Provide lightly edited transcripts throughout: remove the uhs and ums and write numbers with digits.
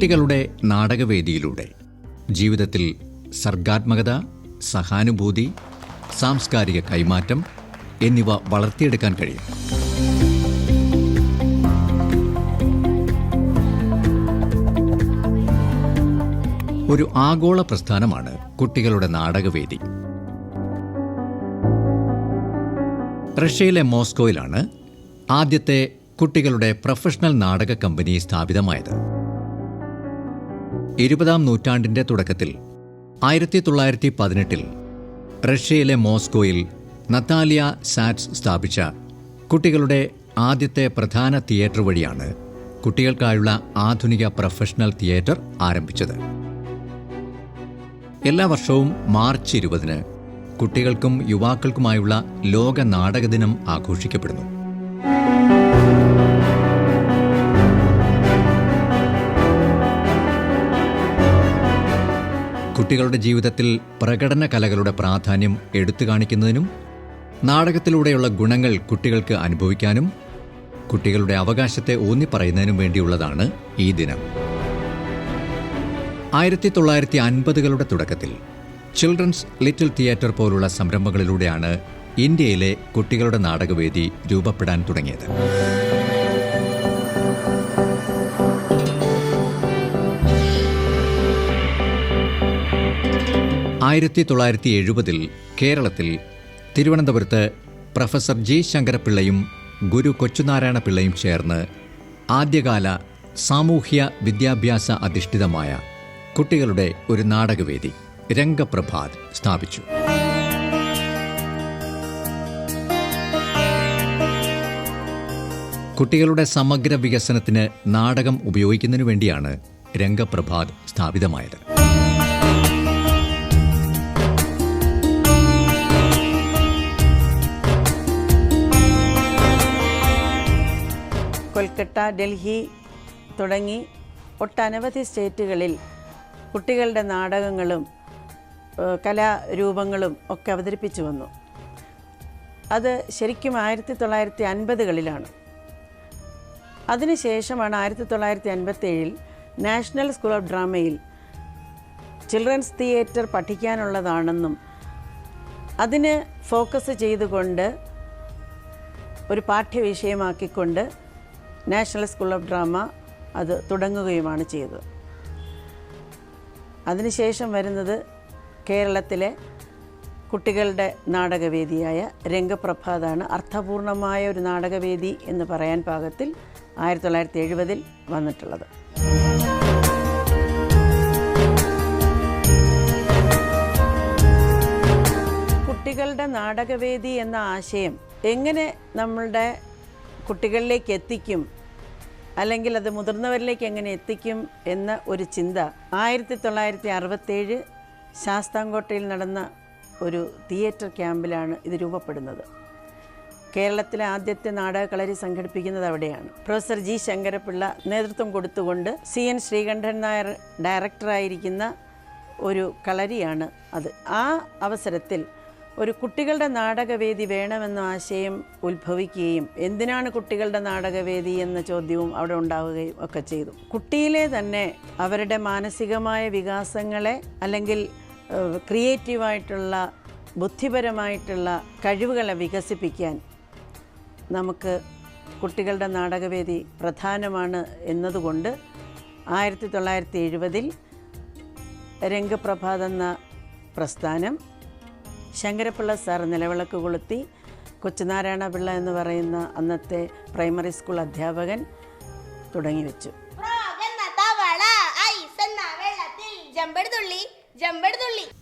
കുട്ടികളുടെ നാടകവേദിയിലൂടെ ജീവിതത്തിൽ സർഗാത്മകത, സഹാനുഭൂതി, സാംസ്കാരിക കൈമാറ്റം എന്നിവ വളർത്തിയെടുക്കാൻ കഴിയും. ഒരു ആഗോള പ്രസ്ഥാനമാണ് കുട്ടികളുടെ നാടകവേദി. റഷ്യയിലെ മോസ്കോയിലാണ് ആദ്യത്തെ കുട്ടികളുടെ പ്രൊഫഷണൽ നാടക കമ്പനി സ്ഥാപിതമായത്. 20-ാം നൂറ്റാണ്ടിന്റെ തുടക്കത്തിൽ 1918 റഷ്യയിലെ മോസ്കോയിൽ നതാലിയ സാറ്റ്സ് സ്ഥാപിച്ച കുട്ടികളുടെ ആദ്യത്തെ പ്രധാന തിയേറ്റർ വഴിയാണ് കുട്ടികൾക്കായുള്ള ആധുനിക പ്രൊഫഷണൽ തിയേറ്റർ ആരംഭിച്ചത്. എല്ലാ വർഷവും മാർച്ച് 20-ന് കുട്ടികൾക്കും യുവാക്കൾക്കുമായുള്ള ലോക നാടക ദിനം ആഘോഷിക്കപ്പെടുന്നു. കുട്ടികളുടെ ജീവിതത്തിൽ പ്രകടന കലകളുടെ പ്രാധാന്യം എടുത്തു കാണിക്കുന്നതിനും നാടകത്തിലൂടെയുള്ള ഗുണങ്ങൾ കുട്ടികൾക്ക് അനുഭവിക്കാനും കുട്ടികളുടെ അവകാശത്തെ ഊന്നിപ്പറയുന്നതിനും വേണ്ടിയുള്ളതാണ് ഈ ദിനം. 1950-കളുടെ തുടക്കത്തിൽ ചിൽഡ്രൻസ് ലിറ്റിൽ തിയേറ്റർ പോലുള്ള സംരംഭങ്ങളിലൂടെയാണ് ഇന്ത്യയിലെ കുട്ടികളുടെ നാടകവേദി രൂപപ്പെടാൻ തുടങ്ങിയത്. 1970-ൽ കേരളത്തിൽ തിരുവനന്തപുരത്ത് പ്രൊഫസർ ജി ശങ്കരപ്പിള്ളയും ഗുരു കൊച്ചുനാരായണ പിള്ളയും ചേർന്ന് ആദ്യകാല സാമൂഹ്യ വിദ്യാഭ്യാസ അധിഷ്ഠിതമായ കുട്ടികളുടെ ഒരു നാടകവേദി രംഗപ്രഭാത് സ്ഥാപിച്ചു. കുട്ടികളുടെ സമഗ്ര വികസനത്തിന് നാടകം ഉപയോഗിക്കുന്നതിനു വേണ്ടിയാണ് രംഗപ്രഭാത് സ്ഥാപിതമായത്. കൊൽക്കത്ത, ഡൽഹി തുടങ്ങി ഒട്ടനവധി സ്റ്റേറ്റുകളിൽ കുട്ടികളുടെ നാടകങ്ങളും കലാരൂപങ്ങളും ഒക്കെ അവതരിപ്പിച്ചു വന്നു. അത് ശരിക്കും 1950-കളിലാണ്. അതിനുശേഷമാണ് 1957-ൽ നാഷണൽ സ്കൂൾ ഓഫ് ഡ്രാമയിൽ ചിൽഡ്രൻസ് തിയേറ്റർ പഠിക്കാനുള്ളതാണെന്നും അതിന് ഫോക്കസ് ചെയ്തുകൊണ്ട് ഒരു പാഠ്യവിഷയമാക്കിക്കൊണ്ട് നാഷണൽ സ്കൂൾ ഓഫ് ഡ്രാമ അത് തുടങ്ങുകയുമാണ് ചെയ്തത്. അതിനുശേഷം വരുന്നത് കേരളത്തിലെ കുട്ടികളുടെ നാടകവേദിയായ രംഗപ്രഭാതാണ്. അർത്ഥപൂർണമായ ഒരു നാടകവേദി എന്ന് പറയാൻ പാകത്തിൽ 1970-ൽ വന്നിട്ടുള്ളത്. കുട്ടികളുടെ നാടകവേദി എന്ന ആശയം എങ്ങനെ നമ്മളുടെ കുട്ടികളിലേക്ക് എത്തിക്കും, അല്ലെങ്കിൽ അത് മുതിർന്നവരിലേക്ക് എങ്ങനെ എത്തിക്കും എന്ന ഒരു ചിന്ത 1967 ശാസ്താംകോട്ടയിൽ നടന്ന ഒരു തിയേറ്റർ ക്യാമ്പിലാണ് ഇത് രൂപപ്പെടുന്നത്. കേരളത്തിലെ ആദ്യത്തെ നാടകക്കളരി സംഘടിപ്പിക്കുന്നത് അവിടെയാണ്. പ്രൊഫസർ ജി ശങ്കരപ്പിള്ള നേതൃത്വം കൊടുത്തുകൊണ്ട് CN ശ്രീകണ്ഠൻ നായർ ഡയറക്ടറായിരിക്കുന്ന ഒരു കളരിയാണ് അത്. ആ അവസരത്തിൽ ഒരു കുട്ടികളുടെ നാടകവേദി വേണമെന്ന ആശയം ഉത്ഭവിക്കുകയും എന്തിനാണ് കുട്ടികളുടെ നാടകവേദി എന്ന ചോദ്യവും അവിടെ ഉണ്ടാവുകയും ഒക്കെ ചെയ്തു. കുട്ടിയിലെ തന്നെ അവരുടെ മാനസികമായ വികാസങ്ങളെ അല്ലെങ്കിൽ ക്രിയേറ്റീവായിട്ടുള്ള ബുദ്ധിപരമായിട്ടുള്ള കഴിവുകളെ വികസിപ്പിക്കാൻ നമുക്ക് കുട്ടികളുടെ നാടകവേദി പ്രധാനമാണ് എന്നതുകൊണ്ട് 1970-ൽ രംഗപ്രഭാത് എന്ന പ്രസ്ഥാനം ശങ്കരപ്പിള്ള സാർ നിലവിളക്ക് കൊളുത്തി കൊച്ചുനാരായണ പിള്ള എന്ന് പറയുന്ന അന്നത്തെ പ്രൈമറി സ്കൂൾ അധ്യാപകൻ തുടങ്ങി വെച്ചു.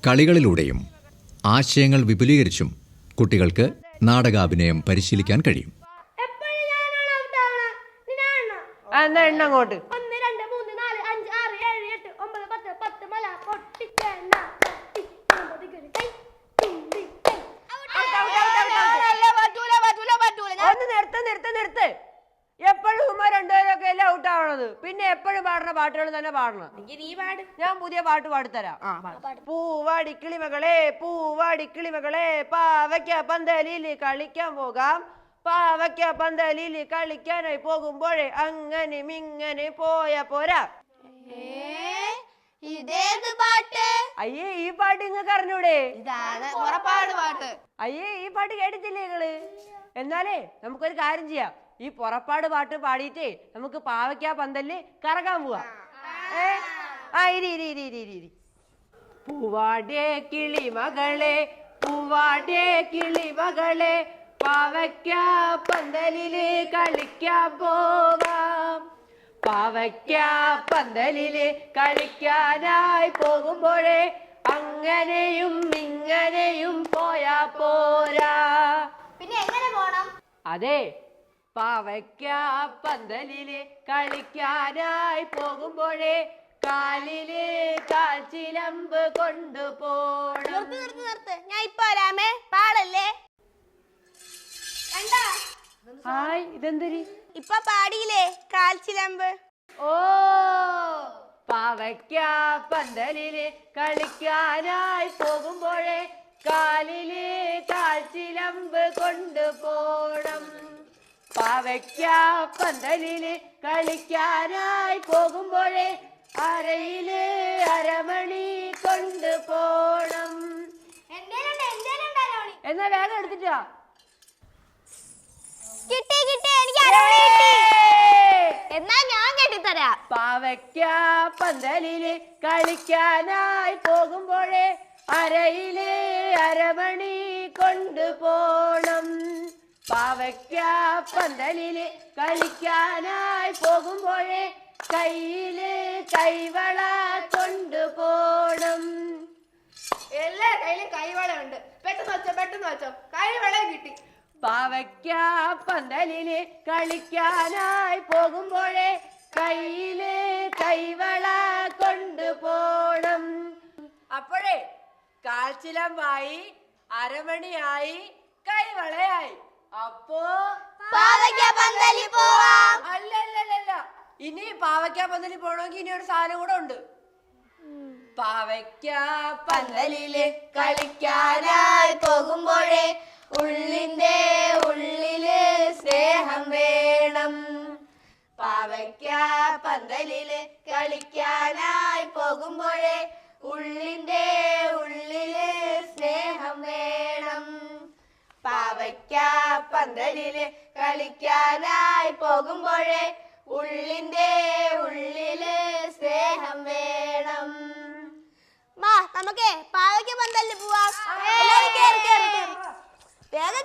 കളികളിലൂടെയും ആശയങ്ങൾ വിപുലീകരിച്ചും കുട്ടികൾക്ക് നാടകാഭിനയം പരിശീലിക്കാൻ കഴിയും. അങ്ങോട്ട് നിർത്ത്. എപ്പോഴും ഉമ്മ രണ്ടുപേരൊക്കെ അല്ലേ ഔട്ടാവണത്. പിന്നെ എപ്പോഴും പാടുന്ന പാട്ടുകൾ തന്നെ പാടണം. ഞാൻ പുതിയ പാട്ട് പാടിത്തരാം. പൂവാടിക്കിളിമകളെ പൂവാടിക്കിളിമകളെ പാവയ്ക്ക പന്തലിൽ കളിക്കാൻ പോകാം. പാവയ്ക്ക പന്തലിൽ കളിക്കാനായി പോകുമ്പോഴേ അങ്ങനെ ഇങ്ങനെ പോയാ പോരാ. ഇതേത് പാട്ട്? അയ്യേ ഈ പാട്ട് നിങ്ങൾക്ക് അറിഞ്ഞൂടെ? ഇതാണ് പുറപ്പാട് പാട്ട്. അയ്യേ ഈ പാട്ട് കേട്ടിട്ടില്ലേ നിങ്ങള്? എന്നാലേ നമുക്കൊരു കാര്യം ചെയ്യാം. ഈ പുറപ്പാട് പാട്ട് പാടിയിട്ടേ നമുക്ക് പാവയ്ക്കാ പന്തലില് കറങ്ങാൻ പോവാം. ഇരി. പൂവാടേ കിളി മകളെ, പൂവാടേ കിളി മകളെ, പാവയ്ക്കാ പന്തലില് കളിക്കാൻ പോകാം. പാവയ്ക്കാ പന്തലില് കളിക്കാനായി പോകുമ്പോഴേ അങ്ങനെയും ഇങ്ങനെയും പോയാ പോരാ. പിന്നെ എങ്ങനെ പോണം? അതെ, പാവയ്ക്കാ പന്തലില് കളിക്കാനായി പോകുമ്പോഴേ കാലില് കാൽച്ചിലമ്പ് കൊണ്ടുപോണം. നിർത്ത്. ഞാൻ ഇപ്പൊ വരാമേ, പാടല്ലേ? ഹായ്, ഇതെന്തരി? ഇപ്പൊ പാടിയില്ലേ കാൽച്ചിലമ്പ്? ഓ, പാവയ്ക്കാ പന്തലില് കളിക്കാനായി പോകുമ്പോഴേ കാലില് കാൽച്ചിലമ്പ് കൊണ്ടുപോണം. പാവയ്ക്കാ പന്തലില് കളിക്കാനായി പോകുമ്പോഴേ അരയില് അരമണി കൊണ്ടുപോണം. എന്നാ വേഗം എടുത്തിട്ടാ. കിട്ടി, എനിക്ക് അരമണി കിട്ടി. എന്നാ ഞാൻ കെട്ടിത്തരാം. പാവയ്ക്കാ പന്തലില് കളിക്കാനായി പോകുമ്പോഴേ അരയില് അരമണി കൊണ്ടുപോണം. പാവയ്ക്കാ പന്തലില് കളിക്കാനായി പോകുമ്പോഴേ കയ്യില് കൈവള കൊണ്ടുപോണം. എല്ലാ കയ്യിലും കൈവള ഉണ്ട്. പെട്ടെന്ന് വെച്ചോ. കൈവള കിട്ടി. പാവയ്ക്കാ പന്തലില് കളിക്കാനായി പോകുമ്പോഴേ കയ്യില് കൈവള കൊണ്ടുപോണം. അപ്പോഴേ കാൽച്ചിലമ്പായി, അരമണിയായി, കൈവളയായി. അപ്പോ പാവയ്ക്കാ പന്തലിൽ പോവാം. അല്ലല്ലല്ല, ഇനി പാവയ്ക്കാ പന്തലിൽ പോകണമെങ്കിൽ ഇനി ഒരു സാധനം കൂടെ ഉണ്ട്. പാവയ്ക്കാ പന്തലില് കളിക്കാനായി പോകുമ്പോഴേ ഉള്ളിന്റെ ഉള്ളില് സ്നേഹം വേണം. പാവയ്ക്കാ പന്തലില് കളിക്കാനായി പോകുമ്പോഴേ ഉള്ളിന്റെ ഉള്ളില് സ്നേഹം വേണം. പാവയ്ക്കാ പന്തലില് കളിക്കാനായി പോകുമ്പോഴേ ഉള്ളിന്റെ ഉള്ളില് സ്നേഹം വേണം. വാ, നമുക്ക് പാവയ്ക്കാ പന്തലിൽ പോവാം. എല്ലാവരും കേറ്. വേഗം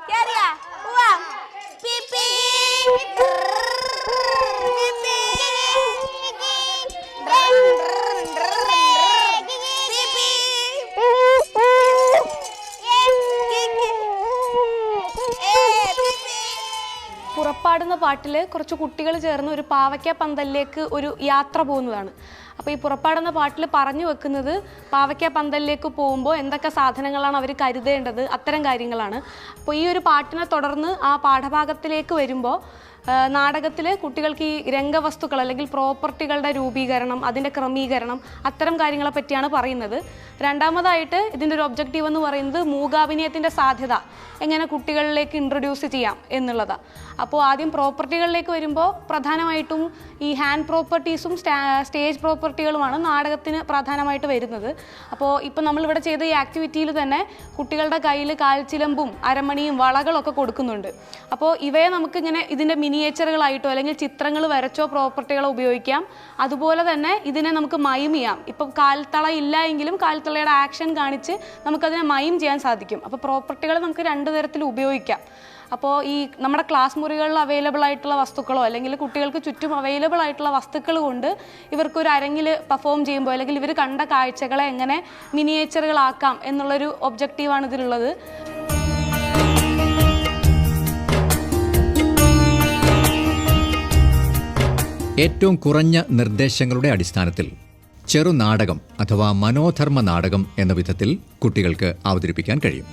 കേറിയാ പോവാം. പിപി പുറപ്പാടുന്ന പാട്ടിൽ കുറച്ച് കുട്ടികൾ ചേർന്ന് ഒരു പാവയ്ക്ക പന്തലിലേക്ക് ഒരു യാത്ര പോകുന്നതാണ്. അപ്പോൾ ഈ പുറപ്പാടുന്ന പാട്ടിൽ പറഞ്ഞു വെക്കുന്നത് പാവയ്ക്ക പന്തലിലേക്ക് പോകുമ്പോൾ എന്തൊക്കെ സാധനങ്ങളാണ് അവർ കരുതേണ്ടത്, അത്തരം കാര്യങ്ങളാണ്. അപ്പോൾ ഈ ഒരു പാട്ടിനെ തുടർന്ന് ആ പാഠഭാഗത്തിലേക്ക് വരുമ്പോൾ നാടകത്തിൽ കുട്ടികൾക്ക് ഈ രംഗവസ്തുക്കൾ അല്ലെങ്കിൽ പ്രോപ്പർട്ടികളുടെ രൂപീകരണം, അതിൻ്റെ ക്രമീകരണം, അത്തരം കാര്യങ്ങളെ പറ്റിയാണ് പറയുന്നത്. രണ്ടാമതായിട്ട് ഇതിൻ്റെ ഒരു ഒബ്ജക്റ്റീവ് എന്ന് പറയുന്നത് മൂകാഭിനയത്തിൻ്റെ സാധ്യത എങ്ങനെ കുട്ടികളിലേക്ക് ഇൻട്രൊഡ്യൂസ് ചെയ്യാം എന്നുള്ളതാണ്. അപ്പോൾ ആദ്യം പ്രോപ്പർട്ടികളിലേക്ക് വരുമ്പോൾ പ്രധാനമായിട്ടും ഈ ഹാൻഡ് പ്രോപ്പർട്ടീസും സ്റ്റേജ് പ്രോപ്പർട്ടികളുമാണ് നാടകത്തിന് പ്രധാനമായിട്ട് വരുന്നത്. അപ്പോൾ ഇപ്പം നമ്മളിവിടെ ചെയ്ത ഈ ആക്ടിവിറ്റിയിൽ തന്നെ കുട്ടികളുടെ കയ്യിൽ കാൽച്ചിലമ്പും അരമണിയും വളകളൊക്കെ കൊടുക്കുന്നുണ്ട്. അപ്പോൾ ഇവയെ നമുക്കിങ്ങനെ ഇതിൻ്റെ മിനിയേച്ചറുകളായിട്ടോ അല്ലെങ്കിൽ ചിത്രങ്ങൾ വരച്ചോ പ്രോപ്പർട്ടികളോ ഉപയോഗിക്കാം. അതുപോലെ തന്നെ ഇതിനെ നമുക്ക് മൈം ചെയ്യാം. ഇപ്പം കാൽത്തള ഇല്ല എങ്കിലും കാൽത്തളയുടെ ആക്ഷൻ കാണിച്ച് നമുക്കതിനെ മൈം ചെയ്യാൻ സാധിക്കും. അപ്പോൾ പ്രോപ്പർട്ടികൾ നമുക്ക് രണ്ട് തരത്തിൽ ഉപയോഗിക്കാം. അപ്പോൾ ഈ നമ്മുടെ ക്ലാസ് മുറികളിൽ അവൈലബിൾ ആയിട്ടുള്ള വസ്തുക്കളോ അല്ലെങ്കിൽ കുട്ടികൾക്ക് ചുറ്റും അവൈലബിൾ ആയിട്ടുള്ള വസ്തുക്കൾ കൊണ്ട് ഇവർക്കൊരു അരങ്ങിൽ പെർഫോം ചെയ്യുമ്പോൾ അല്ലെങ്കിൽ ഇവർ കണ്ട കാഴ്ചകളെ എങ്ങനെ മിനിയേച്ചറുകളാക്കാം എന്നുള്ളൊരു ഒബ്ജക്റ്റീവാണ് ഇതിലുള്ളത്. ഏറ്റവും കുറഞ്ഞ നിർദ്ദേശങ്ങളുടെ അടിസ്ഥാനത്തിൽ ചെറുനാടകം അഥവാ മനോധർമ്മ നാടകം എന്ന വിധത്തിൽ കുട്ടികൾക്ക് അവതരിപ്പിക്കാൻ കഴിയും.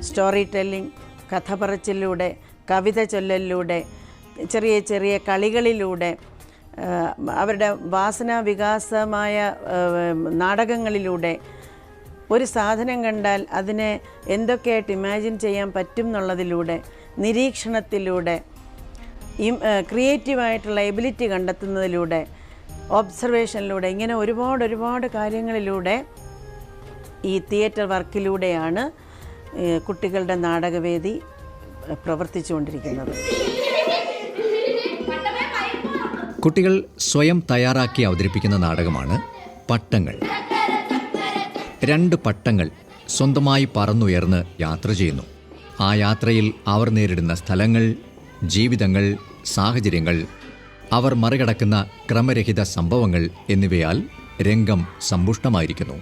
സ്റ്റോറി ടെല്ലിംഗ്, കഥ പറച്ചിലൂടെ, കവിത ചൊല്ലലിലൂടെ, ചെറിയ ചെറിയ കളികളിലൂടെ, അവരുടെ വാസനാവികാസമായ നാടകങ്ങളിലൂടെ, ഒരു സാധനം കണ്ടാൽ അതിനെ എന്തൊക്കെയായിട്ട് ഇമാജിൻ ചെയ്യാൻ പറ്റും എന്നുള്ളതിലൂടെ നിരീക്ഷണത്തിലൂടെ ക്രിയേറ്റീവായിട്ടുള്ള എബിലിറ്റി കണ്ടെത്തുന്നതിലൂടെ, ഒബ്സർവേഷനിലൂടെ, ഇങ്ങനെ ഒരുപാട് കാര്യങ്ങളിലൂടെ ഈ തിയേറ്റർ വർക്കിലൂടെയാണ് കുട്ടികളുടെ നാടകവേദി പ്രവർത്തിച്ചുകൊണ്ടിരിക്കുന്നത്. കുട്ടികൾ സ്വയം തയ്യാറാക്കി അവതരിപ്പിക്കുന്ന നാടകമാണ് പട്ടങ്ങൾ. 2 പട്ടങ്ങൾ സ്വന്തമായി പറന്നുയർന്ന് യാത്ര ചെയ്യുന്നു. ആ യാത്രയിൽ അവർ നേരിടുന്ന സ്ഥലങ്ങൾ, ജീവിതങ്ങൾ, സാഹചര്യങ്ങൾ, അവർ മറികടക്കുന്ന ക്രമരഹിത സംഭവങ്ങൾ എന്നിവയാൽ രംഗം സമ്പുഷ്ടമായിരിക്കുന്നു.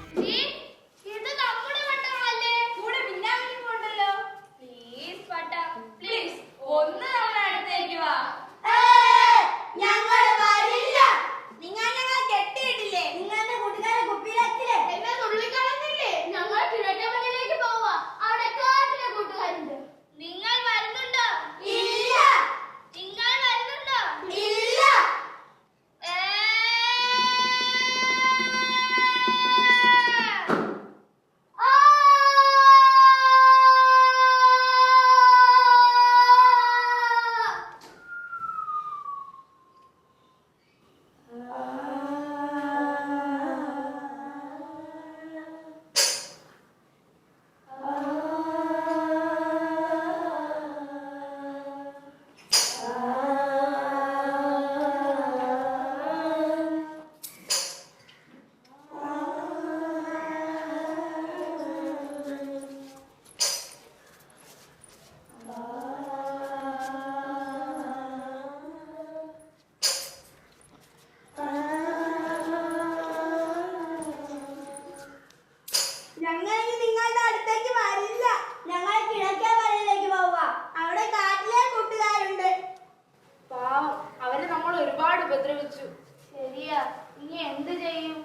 ശരിയാ, ഇനി എന്ത് ചെയ്യും?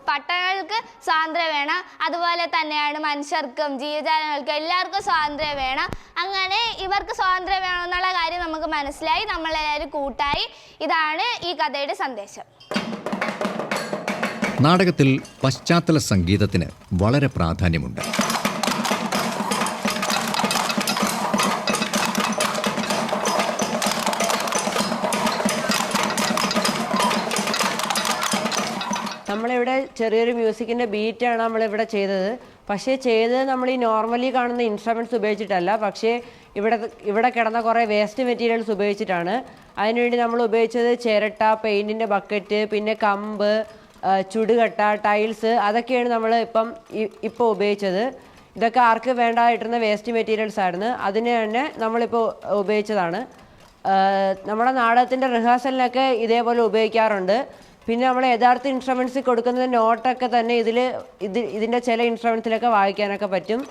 പട്ടങ്ങൾക്ക് സ്വാതന്ത്ര്യം വേണം, അതുപോലെ തന്നെയാണ് മനുഷ്യർക്കും ജീവജാലങ്ങൾക്കും എല്ലാവർക്കും സ്വാതന്ത്ര്യം വേണം. അങ്ങനെ ഇവർക്ക് സ്വാതന്ത്ര്യം വേണമെന്നുള്ള കാര്യം നമുക്ക് മനസ്സിലായി. നമ്മളെല്ലാവരും കൂട്ടായി. ഇതാണ് ഈ കഥയുടെ സന്ദേശം. നാടകത്തിൽ പശ്ചാത്തല സംഗീതത്തിന് വളരെ പ്രാധാന്യമുണ്ട്. നമ്മളിവിടെ ചെറിയൊരു മ്യൂസിക്കിൻ്റെ ബീറ്റാണ് നമ്മളിവിടെ ചെയ്തത്. പക്ഷേ ചെയ്തത് നമ്മൾ ഈ നോർമലി കാണുന്ന ഇൻസ്ട്രുമെൻറ്റ്സ് ഉപയോഗിച്ചിട്ടല്ല, പക്ഷേ ഇവിടെ കിടന്ന കുറേ വേസ്റ്റ് മെറ്റീരിയൽസ് ഉപയോഗിച്ചിട്ടാണ്. അതിനുവേണ്ടി നമ്മൾ ഉപയോഗിച്ചത് ചിരട്ട, പെയിൻറ്റിൻ്റെ ബക്കറ്റ്, പിന്നെ കമ്പ്, ചുടുകട്ട, ടൈൽസ്, അതൊക്കെയാണ് നമ്മൾ ഇപ്പോൾ ഉപയോഗിച്ചത്. ഇതൊക്കെ ആർക്ക് വേണ്ടായിരുന്ന വേസ്റ്റ് മെറ്റീരിയൽസ് ആയിരുന്നു. അതിന് തന്നെ നമ്മളിപ്പോൾ ഉപയോഗിച്ചതാണ്. നമ്മുടെ നാടകത്തിൻ്റെ റിഹേഴ്സലിനൊക്കെ ഇതേപോലെ ഉപയോഗിക്കാറുണ്ട്. പിന്നെ നമ്മൾ യഥാർത്ഥ ഇൻസ്ട്രുമെൻറ്റ്സിൽ കൊടുക്കുന്ന നോട്ടൊക്കെ തന്നെ ഇതിൻ്റെ ചില ഇൻസ്ട്രുമെൻറ്റ്സിലൊക്കെ വായിക്കാനൊക്കെ പറ്റും.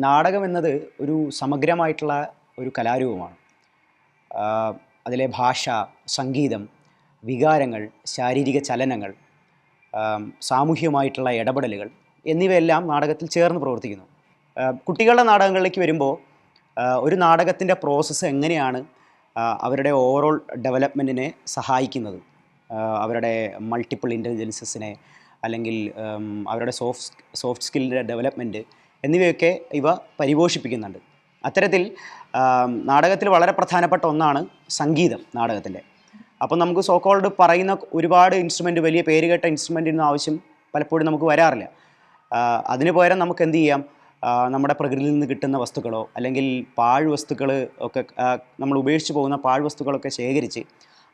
നാടകം എന്നത് ഒരു സമഗ്രമായിട്ടുള്ള ഒരു കലാരൂപമാണ്. അതിലെ ഭാഷ, സംഗീതം, വികാരങ്ങൾ, ശാരീരിക ചലനങ്ങൾ, സാമൂഹ്യമായിട്ടുള്ള ഇടപെടലുകൾ എന്നിവയെല്ലാം നാടകത്തിൽ ചേർന്ന് പ്രവർത്തിക്കുന്നു. കുട്ടികളുടെ നാടകങ്ങളിലേക്ക് വരുമ്പോൾ ഒരു നാടകത്തിൻ്റെ പ്രോസസ്സ് എങ്ങനെയാണ് അവരുടെ ഓവറോൾ ഡെവലപ്മെൻറ്റിനെ സഹായിക്കുന്നത്, അവരുടെ മൾട്ടിപ്പിൾ ഇൻ്റലിജൻസസിനെ അല്ലെങ്കിൽ അവരുടെ സോഫ്റ്റ് സ്കില്ലിൻ്റെ ഡെവലപ്മെൻറ്റ് എന്നിവയൊക്കെ ഇവ പരിപോഷിപ്പിക്കുന്നുണ്ട്. അത്തരത്തിൽ നാടകത്തിൽ വളരെ പ്രധാനപ്പെട്ട ഒന്നാണ് സംഗീതം നാടകത്തിൻ്റെ. അപ്പം നമുക്ക് സോക്കോൾഡ് പറയുന്ന ഒരുപാട് ഇൻസ്ട്രുമെൻറ്റ്, വലിയ പേരുകേട്ട ഇൻസ്ട്രുമെൻറ്റിൻ്റെ ആവശ്യം പലപ്പോഴും നമുക്ക് വരാറില്ല. അതിന് പകരം നമുക്ക് എന്ത് ചെയ്യാം, നമ്മുടെ പ്രകൃതിയിൽ നിന്ന് കിട്ടുന്ന വസ്തുക്കളോ അല്ലെങ്കിൽ പാഴ്വസ്തുക്കൾ ഒക്കെ, നമ്മൾ ഉപേക്ഷിച്ച് പോകുന്ന പാഴ്വസ്തുക്കളൊക്കെ ശേഖരിച്ച്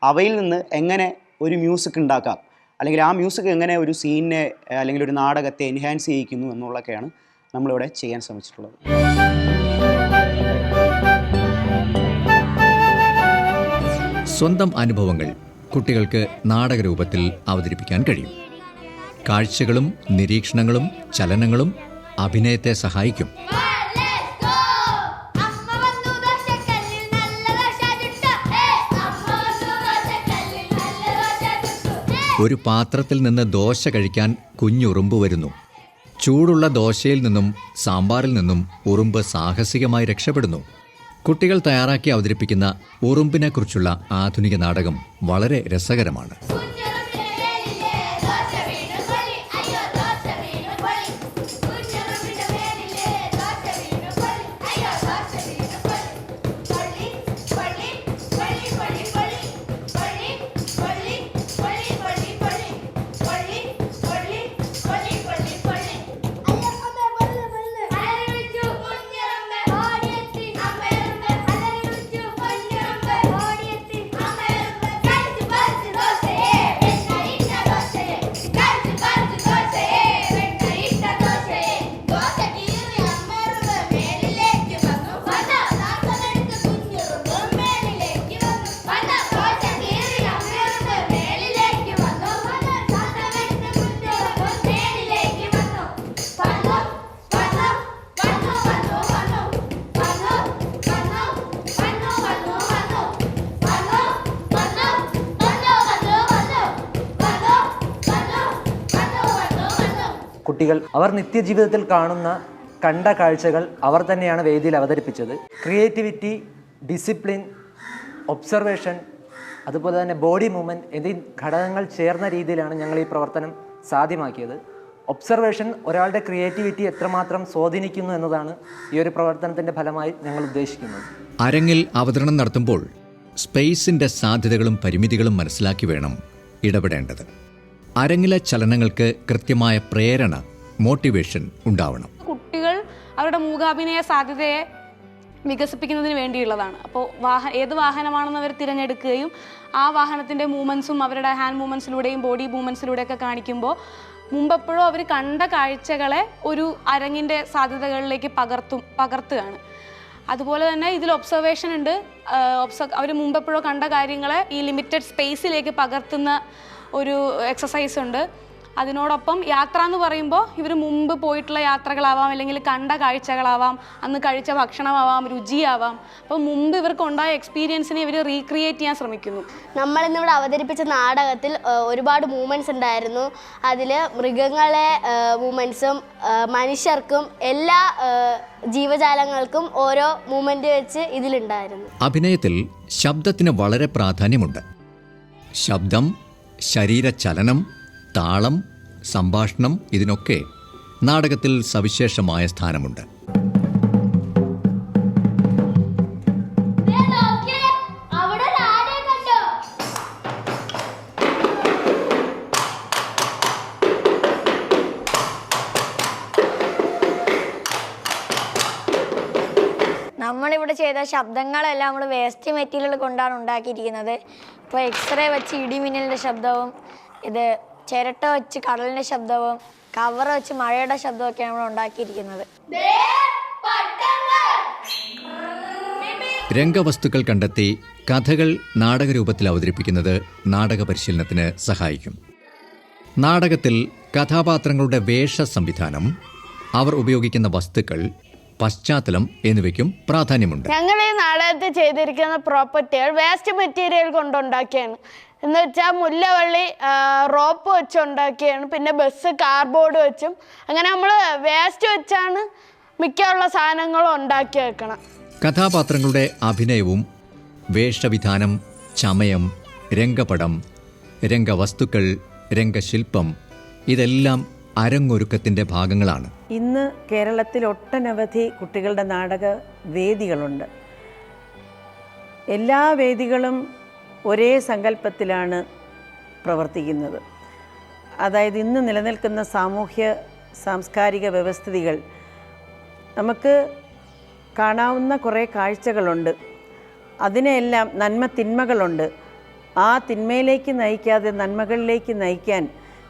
അവയിൽ നിന്ന് എങ്ങനെ ഒരു മ്യൂസിക് ഉണ്ടാക്കാം, അല്ലെങ്കിൽ ആ മ്യൂസിക് എങ്ങനെ ഒരു സീനിനെ അല്ലെങ്കിൽ ഒരു നാടകത്തെ എൻഹാൻസ് ചെയ്യിക്കുന്നു എന്നുള്ളതൊക്കെയാണ് നമ്മളിവിടെ ചെയ്യാൻ ശ്രമിച്ചിട്ടുള്ളത്. സ്വന്തം അനുഭവങ്ങൾ കുട്ടികൾക്ക് നാടകരൂപത്തിൽ അവതരിപ്പിക്കാൻ കഴിയും. കാഴ്ചകളും നിരീക്ഷണങ്ങളും ചലനങ്ങളും അഭിനയത്തെ സഹായിക്കും. ഒരു പാത്രത്തിൽ നിന്ന് ദോശ കഴിക്കാൻ കുഞ്ഞുറുമ്പ് വരുന്നു. ചൂടുള്ള ദോശയിൽ നിന്നും സാമ്പാറിൽ നിന്നും ഉറുമ്പ് സാഹസികമായി രക്ഷപ്പെടുന്നു. കുട്ടികൾ തയ്യാറാക്കി അവതരിപ്പിക്കുന്ന ഉറുമ്പിനെക്കുറിച്ചുള്ള ആധുനിക നാടകം വളരെ രസകരമാണ്. കുട്ടികൾ അവർ നിത്യജീവിതത്തിൽ കണ്ട കാഴ്ചകൾ അവർ തന്നെയാണ് വേദിയിൽ അവതരിപ്പിച്ചത്. ക്രിയേറ്റിവിറ്റി, ഡിസിപ്ലിൻ, ഒബ്സർവേഷൻ, അതുപോലെ തന്നെ ബോഡി മൂവ്മെൻറ്റ് എന്നീ ഘടകങ്ങൾ ചേർന്ന രീതിയിലാണ് ഞങ്ങൾ ഈ പ്രവർത്തനം സാധ്യമാക്കിയത്. ഒബ്സർവേഷൻ ഒരാളുടെ ക്രിയേറ്റിവിറ്റി എത്രമാത്രം സ്വാധീനിക്കുന്നു എന്നതാണ് ഈ ഒരു പ്രവർത്തനത്തിൻ്റെ ഫലമായി ഞങ്ങൾ ഉദ്ദേശിക്കുന്നത്. അരങ്ങിൽ അവതരണം നടത്തുമ്പോൾ സ്പേസിൻ്റെ സാധ്യതകളും പരിമിതികളും മനസ്സിലാക്കി വേണം ഇടപെടേണ്ടത്. അരങ്ങിലെ ചലനങ്ങൾക്ക് കൃത്യമായ പ്രേരണ, മോട്ടിവേഷൻ ഉണ്ടാവണം. കുട്ടികൾ അവരുടെ മൂകാഭിനയ സാധ്യതയെ വികസിപ്പിക്കുന്നതിന് വേണ്ടിയുള്ളതാണ്. അപ്പോൾ ഏത് വാഹനമാണെന്ന് അവർ തിരഞ്ഞെടുക്കുകയും ആ വാഹനത്തിൻ്റെ മൂവ്മെൻറ്റ്സും അവരുടെ ഹാൻഡ് മൂവ്മെൻറ്റ്സിലൂടെയും ബോഡി മൂവ്മെൻറ്റ്സിലൂടെയൊക്കെ കാണിക്കുമ്പോൾ മുമ്പെപ്പോഴും അവർ കണ്ട കാഴ്ചകളെ ഒരു അരങ്ങിൻ്റെ സാധ്യതകളിലേക്ക് പകർത്തുകയാണ്. അതുപോലെ തന്നെ ഇതിൽ ഒബ്സർവേഷൻ ഉണ്ട്. അവർ മുമ്പെപ്പോഴോ കണ്ട കാര്യങ്ങളെ ഈ ലിമിറ്റഡ് സ്പേസിലേക്ക് പകർത്തുന്ന ഒരു എക്സസൈസ് ഉണ്ട്. അതിനോടൊപ്പം യാത്ര എന്ന് പറയുമ്പോൾ ഇവർ മുമ്പ് പോയിട്ടുള്ള യാത്രകളാവാം, അല്ലെങ്കിൽ കണ്ട കാഴ്ചകളാവാം, അന്ന് കഴിച്ച ഭക്ഷണമാവാം, രുചിയാവാം. അപ്പോൾ മുമ്പ് ഇവർക്ക് ഉണ്ടായ എക്സ്പീരിയൻസിനെ ഇവർ റീക്രിയേറ്റ് ചെയ്യാൻ ശ്രമിക്കുന്നു. നമ്മളിന്നിവിടെ അവതരിപ്പിച്ച നാടകത്തിൽ ഒരുപാട് മൂവ്മെൻറ്റ്സ് ഉണ്ടായിരുന്നു. അതിൽ മൃഗങ്ങളെ മൂവ്മെൻറ്റ്സും മനുഷ്യർക്കും എല്ലാ ജീവജാലങ്ങൾക്കും ഓരോ മൂവ്മെൻറ്റ് വെച്ച് ഇതിലുണ്ടായിരുന്നു. അഭിനയത്തിൽ ശബ്ദത്തിന് വളരെ പ്രാധാന്യമുണ്ട്. ശബ്ദം, ശരീരചലനം, താളം, സംഭാഷണം ഇതിനൊക്കെ നാടകത്തിൽ സവിശേഷമായ സ്ഥാനമുണ്ട്. നമ്മളിവിടെ ചെയ്ത ശബ്ദങ്ങളെല്ലാം നമ്മൾ വേസ്റ്റ് മെറ്റീരിയൽ കൊണ്ടാണ് ഉണ്ടാക്കിയിരിക്കുന്നത്. ഇപ്പോൾ എക്സ്റേ വെച്ച് ഇടിമിന്നലിൻ്റെ ശബ്ദവും, ഇത് ചിരട്ട വെച്ച് കടലിൻ്റെ ശബ്ദവും, കവർ വെച്ച് മഴയുടെ ശബ്ദമൊക്കെയാണ് നമ്മൾ ഉണ്ടാക്കിയിരിക്കുന്നത്. രംഗവസ്തുക്കൾ കണ്ടെത്തി കഥകൾ നാടകരൂപത്തിൽ അവതരിപ്പിക്കുന്നത് നാടക പരിശീലനത്തിന് സഹായിക്കും. നാടകത്തിൽ കഥാപാത്രങ്ങളുടെ വേഷ സംവിധാനം, അവർ ഉപയോഗിക്കുന്ന വസ്തുക്കൾ, പശ്ചാത്തലം എന്നിവയ്ക്കും പ്രാധാന്യമുണ്ട്. ഞങ്ങൾ ഈ നാടകത്തിൽ ചെയ്തിരിക്കുന്ന പ്രോപ്പർട്ടികൾ വേസ്റ്റ് മെറ്റീരിയൽ കൊണ്ടുണ്ടാക്കിയാണ്. എന്ന് വെച്ചാൽ മുല്ലവള്ളി റോപ്പ് വെച്ചുണ്ടാക്കിയാണ്, പിന്നെ ബസ് കാർഡ്ബോർഡ് വെച്ചും, അങ്ങനെ നമ്മൾ വേസ്റ്റ് വെച്ചാണ് മിക്കുള്ള സാധനങ്ങളും ഉണ്ടാക്കി വെക്കണം. കഥാപാത്രങ്ങളുടെ അഭിനയവും വേഷവിധാനം, ചമയം, രംഗപടം, രംഗവസ്തുക്കൾ, രംഗശില്പം ഇതെല്ലാം അരങ്ങൊരുക്കത്തിൻ്റെ ഭാഗങ്ങളാണ്. ഇന്ന് കേരളത്തിൽ ഒട്ടനവധി കുട്ടികളുടെ നാടക വേദികളുണ്ട്. എല്ലാ വേദികളും ഒരേ സങ്കല്പത്തിലാണ് പ്രവർത്തിക്കുന്നത്. അതായത് ഇന്ന് നിലനിൽക്കുന്ന സാമൂഹ്യ സാംസ്കാരിക വ്യവസ്ഥിതികൾ നമുക്ക് കാണാവുന്ന കുറേ കാഴ്ചകളുണ്ട്. അതിനെല്ലാം നന്മ തിന്മകളുണ്ട്. ആ തിന്മയിലേക്ക് നയിക്കാതെ നന്മകളിലേക്ക് നയിക്കാൻ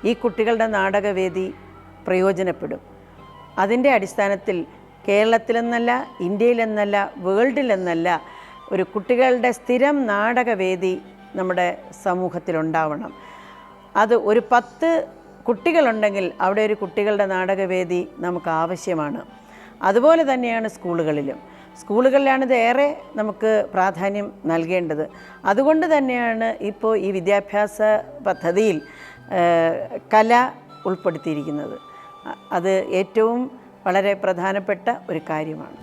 ഈ കുട്ടികളുടെ നാടകവേദി പ്രയോജനപ്പെടും. അതിൻ്റെ അടിസ്ഥാനത്തിൽ കേരളത്തിലെന്നല്ല, ഇന്ത്യയിലെന്നല്ല, വേൾഡിലെന്നല്ല ഒരു കുട്ടികളുടെ സ്ഥിരം നാടകവേദി നമ്മുടെ സമൂഹത്തിലുണ്ടാവണം. അത് ഒരു 10 കുട്ടികളുണ്ടെങ്കിൽ അവിടെ ഒരു കുട്ടികളുടെ നാടകവേദി നമുക്ക് ആവശ്യമാണ്. അതുപോലെ തന്നെയാണ് സ്കൂളുകളിലാണ് ഇത് ഏറെ നമുക്ക് പ്രാധാന്യം നൽകേണ്ടത്. അതുകൊണ്ട് തന്നെയാണ് ഇപ്പോൾ ഈ വിദ്യാഭ്യാസ പദ്ധതിയിൽ കല ഉൾപ്പെടുത്തിയിരിക്കുന്നത്. അത് ഏറ്റവും വളരെ പ്രധാനപ്പെട്ട ഒരു കാര്യമാണ്.